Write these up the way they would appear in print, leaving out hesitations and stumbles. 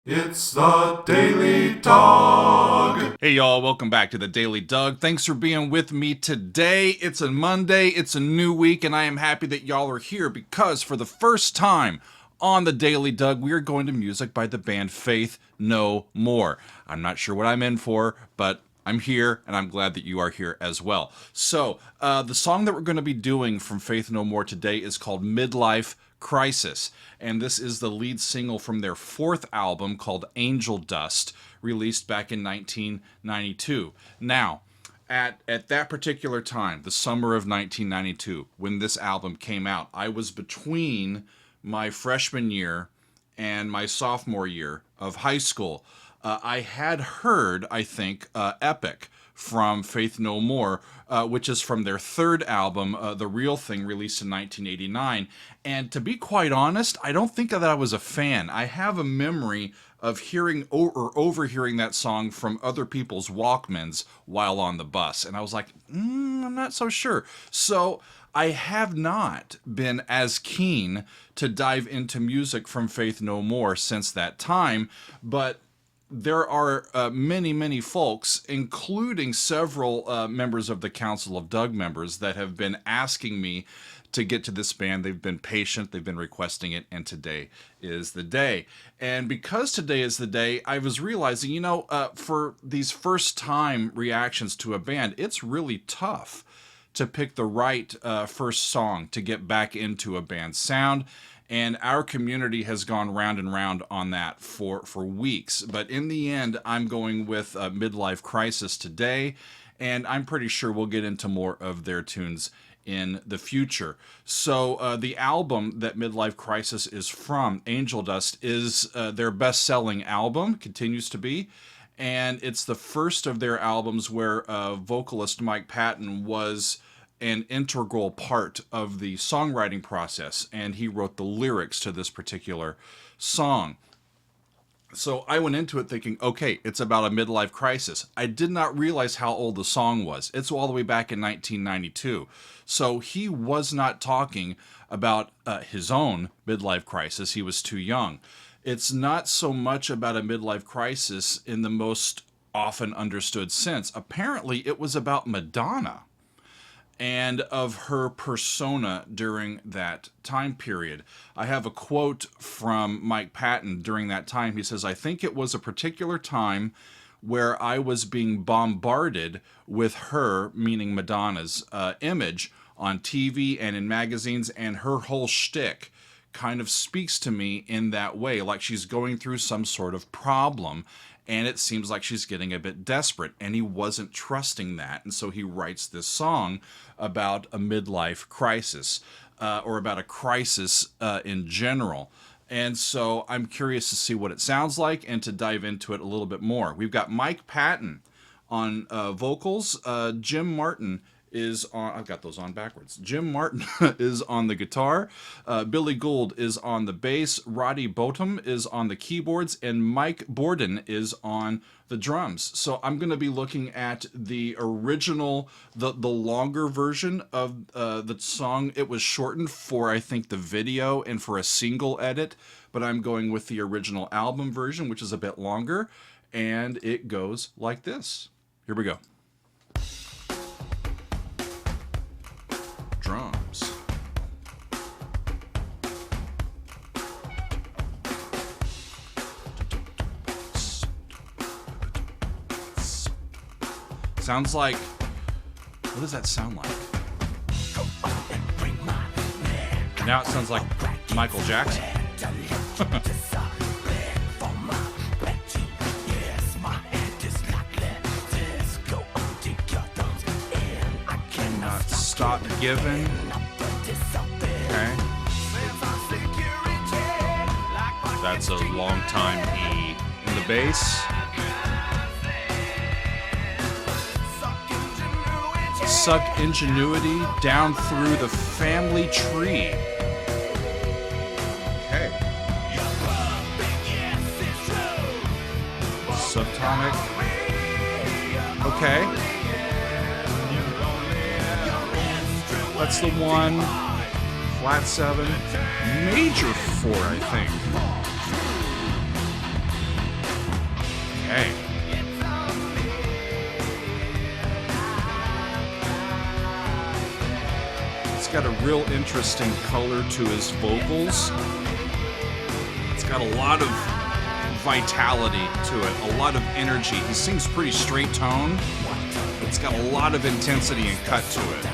It's the Daily Dog. Hey y'all, welcome back to the Daily Doug. Thanks for being with me today. It's a Monday, it's a new week, and I am happy that y'all are here because for the first time on the Daily Doug, we are going to music by the band Faith No More. I'm not sure what I'm in for, but I'm here, and I'm glad that you are here as well. So, the song that we're going to be doing from Faith No More today is called Midlife Crisis, and this is the lead single from their fourth album called Angel Dust, released back in 1992. Now, at that particular time, the summer of 1992, when this album came out, I was between my freshman year and my sophomore year of high school. I had heard, I think, Epic from Faith No More, which is from their third album, The Real Thing, released in 1989. And to be quite honest, I don't think that I was a fan. I have a memory of hearing or overhearing that song from other people's Walkmans while on the bus. And I was like, I'm not so sure. So I have not been as keen to dive into music from Faith No More since that time, but there are many folks, including several members of the Council of Doug members, that have been asking me to get to this band. They've been patient, they've been requesting it, and today is the day. And because today is the day, I was realizing, for these first time reactions to a band, it's really tough to pick the right first song to get back into a band's sound. And our community has gone round and round on that for weeks. But in the end, I'm going with Midlife Crisis today, and I'm pretty sure we'll get into more of their tunes in the future. So the album that Midlife Crisis is from, Angel Dust, is their best-selling album, continues to be. And it's the first of their albums where vocalist Mike Patton was an integral part of the songwriting process, and he wrote the lyrics to this particular song. So I went into it thinking, okay, it's about a midlife crisis. I did not realize how old the song was. It's all the way back in 1992. So he was not talking about his own midlife crisis. He was too young. It's not so much about a midlife crisis in the most often understood sense. Apparently, it was about Madonna and of her persona during that time period. I have a quote from Mike Patton during that time. He says, "I think it was a particular time where I was being bombarded with her," meaning Madonna's, image on TV and in magazines, and her whole shtick kind of speaks to me in that way, like she's going through some sort of problem, and it seems like she's getting a bit desperate, and he wasn't trusting that, and so he writes this song about a midlife crisis, or about a crisis in general. And so I'm curious to see what it sounds like and to dive into it a little bit more. We've got Mike Patton on vocals. Jim Martin is on, I've got those on backwards. Jim Martin is on the guitar. Billy Gould is on the bass. Roddy Botham is on the keyboards. And Mike Borden is on the drums. So I'm going to be looking at the original, the longer version of the song. It was shortened for, I think, the video and for a single edit. But I'm going with the original album version, which is a bit longer. And it goes like this. Here we go. Drums. Sounds like, what does that sound like? Now it sounds like Michael Jackson. Cannot stop giving. Okay. That's a long time E in the bass. Suck ingenuity down through the family tree. Okay. Subtonic. Okay. That's the one. Flat 7. Major 4, I think. real interesting color to his vocals. It's got a lot of vitality to it, a lot of energy. He sings pretty straight tone, but it's got a lot of intensity and cut to it.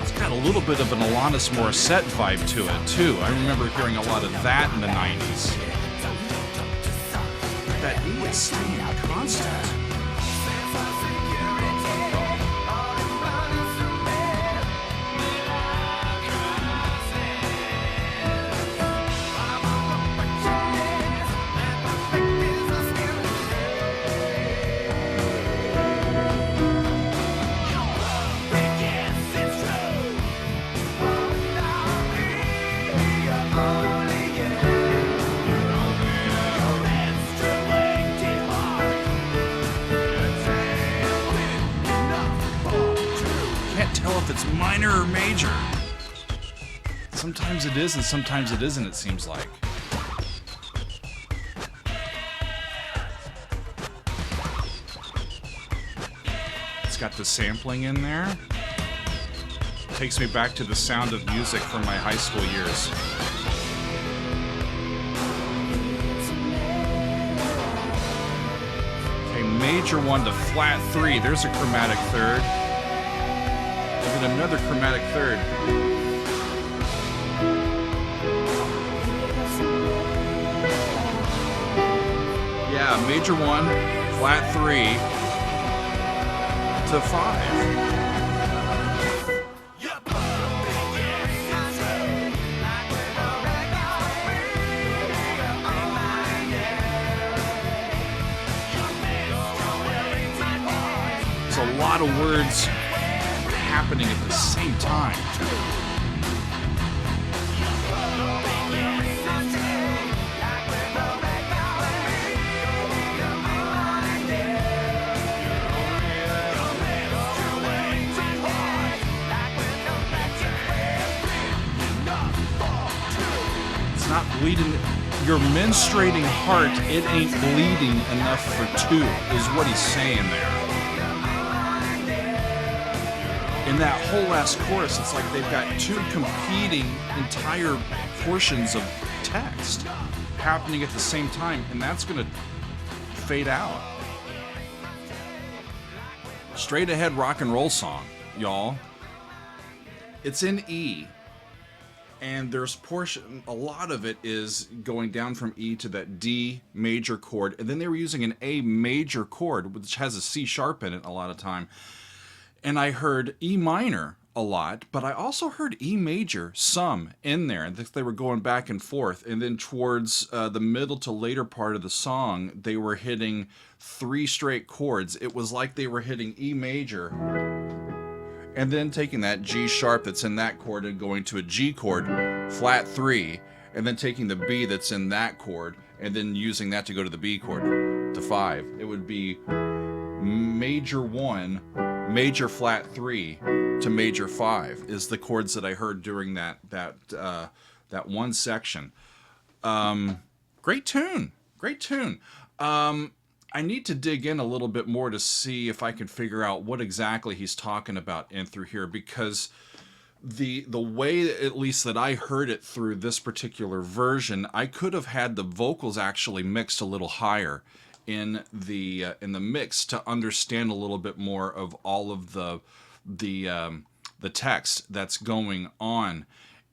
It's got a little bit of an Alanis Morissette vibe to it, too. I remember hearing a lot of that in the 90s. But that E is staying constant. If it's minor or major. Sometimes it is and sometimes it isn't, it seems like. It's got the sampling in there. Takes me back to the sound of music from my high school years. Okay, major 1 to flat 3. There's a chromatic third. And another chromatic third. Yeah, major 1, flat 3 to 5. It's a lot of words happening at the same time. It's not bleeding. Your menstruating heart, it ain't bleeding enough for 2, is what he's saying there. In that whole last chorus, it's like they've got 2 competing entire portions of text happening at the same time, and that's going to fade out. Straight ahead rock and roll song, y'all. It's in E, and there's a lot of it is going down from E to that D major chord, and then they were using an A major chord, which has a C sharp in it a lot of time. And I heard E minor a lot, but I also heard E major some in there. And they were going back and forth. And then towards the middle to later part of the song, they were hitting 3 straight chords. It was like they were hitting E major and then taking that G sharp that's in that chord and going to a G chord, flat 3, and then taking the B that's in that chord and then using that to go to the B chord, to 5. It would be major 1, major flat 3 to major 5 is the chords that I heard during that one section. Great tune. I need to dig in a little bit more to see if I can figure out what exactly he's talking about in through here, because the way, at least that I heard it through this particular version, I could have had the vocals actually mixed a little higher in the mix to understand a little bit more of all of the text that's going on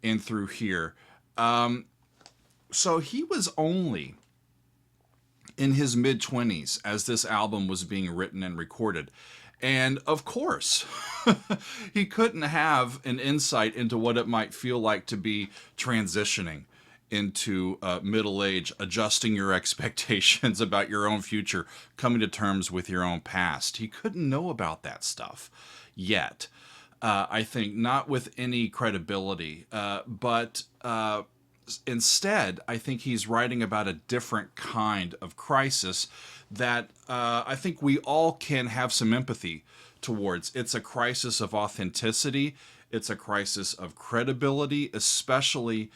in through here. So he was only in his mid-20s as this album was being written and recorded. And of course, he couldn't have an insight into what it might feel like to be transitioning into middle age, adjusting your expectations about your own future, coming to terms with your own past. He couldn't know about that stuff yet. I think not with any credibility, but instead, I think he's writing about a different kind of crisis that I think we all can have some empathy towards. It's a crisis of authenticity. It's a crisis of credibility, especially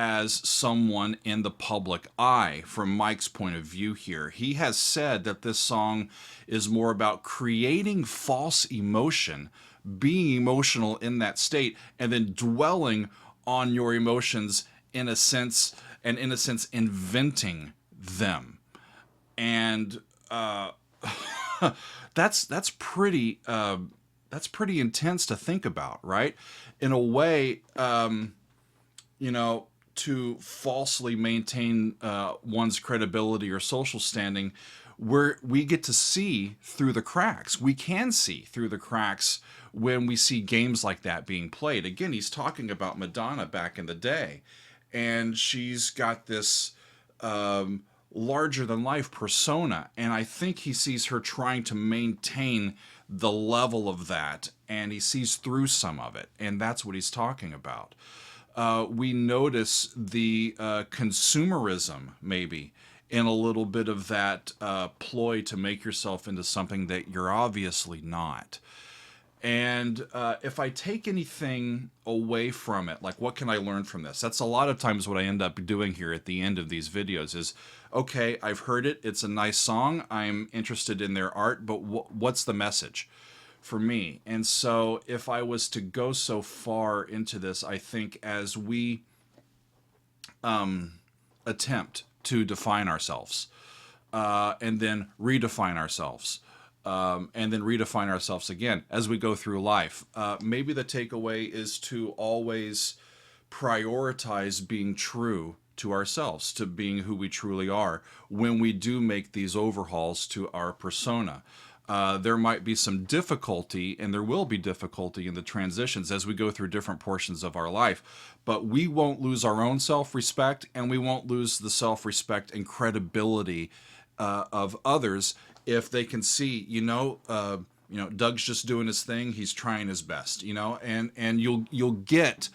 as someone in the public eye from Mike's point of view here. He has said that this song is more about creating false emotion, being emotional in that state, and then dwelling on your emotions in a sense, inventing them. And that's pretty intense to think about, right? In a way, to falsely maintain one's credibility or social standing, where we get to see through the cracks. We can see through the cracks when we see games like that being played. Again, he's talking about Madonna back in the day, and she's got this larger than life persona, and I think he sees her trying to maintain the level of that, and he sees through some of it, and that's what he's talking about. We notice the consumerism, maybe, in a little bit of that ploy to make yourself into something that you're obviously not. And if I take anything away from it, like what can I learn from this? That's a lot of times what I end up doing here at the end of these videos is, okay, I've heard it. It's a nice song. I'm interested in their art, but what's the message for me? And so if I was to go so far into this, I think as we attempt to define ourselves and then redefine ourselves, and then redefine ourselves again as we go through life. Maybe the takeaway is to always prioritize being true to ourselves, to being who we truly are when we do make these overhauls to our persona. There might be some difficulty, and there will be difficulty in the transitions as we go through different portions of our life, but we won't lose our own self-respect, and we won't lose the self-respect and credibility of others if they can see, Doug's just doing his thing. He's trying his best, and you'll get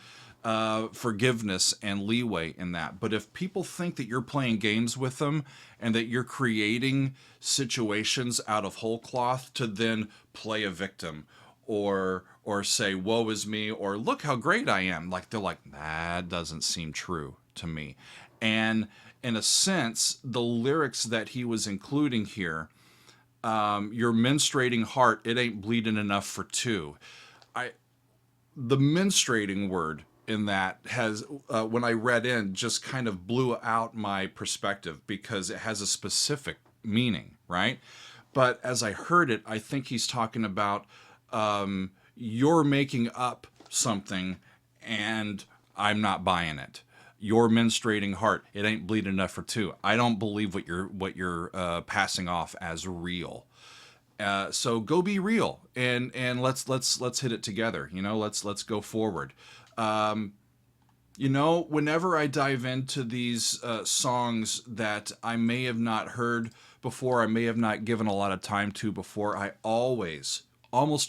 forgiveness and leeway in that. But if people think that you're playing games with them and that you're creating situations out of whole cloth to then play a victim or say, woe is me, or look how great I am, like they're like, that doesn't seem true to me. And in a sense, the lyrics that he was including here, your menstruating heart, it ain't bleeding enough for two. The menstruating word in that has, when I read in, just kind of blew out my perspective because it has a specific meaning, right? But as I heard it, I think he's talking about you're making up something and I'm not buying it. Your menstruating heart, it ain't bleeding enough for two. I don't believe what you're passing off as real. So go be real and let's hit it together. Let's go forward. Whenever I dive into these songs that I may have not heard before, I may have not given a lot of time to before, I almost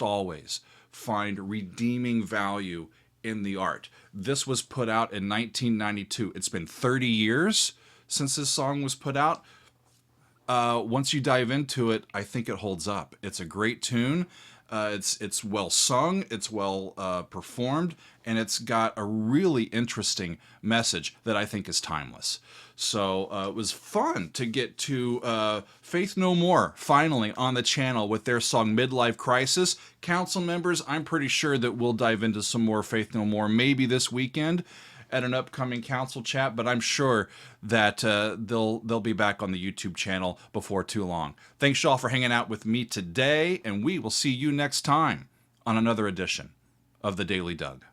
always find redeeming value in the art. This was put out in 1992. It's been 30 years since this song was put out. Once you dive into it, I think it holds up. It's a great tune. It's well sung, it's well performed, and it's got a really interesting message that I think is timeless. So it was fun to get to Faith No More finally on the channel with their song Midlife Crisis. Council members, I'm pretty sure that we'll dive into some more Faith No More maybe this weekend at an upcoming council chat, but I'm sure that they'll be back on the YouTube channel before too long. Thanks y'all for hanging out with me today, and we will see you next time on another edition of The Daily Doug.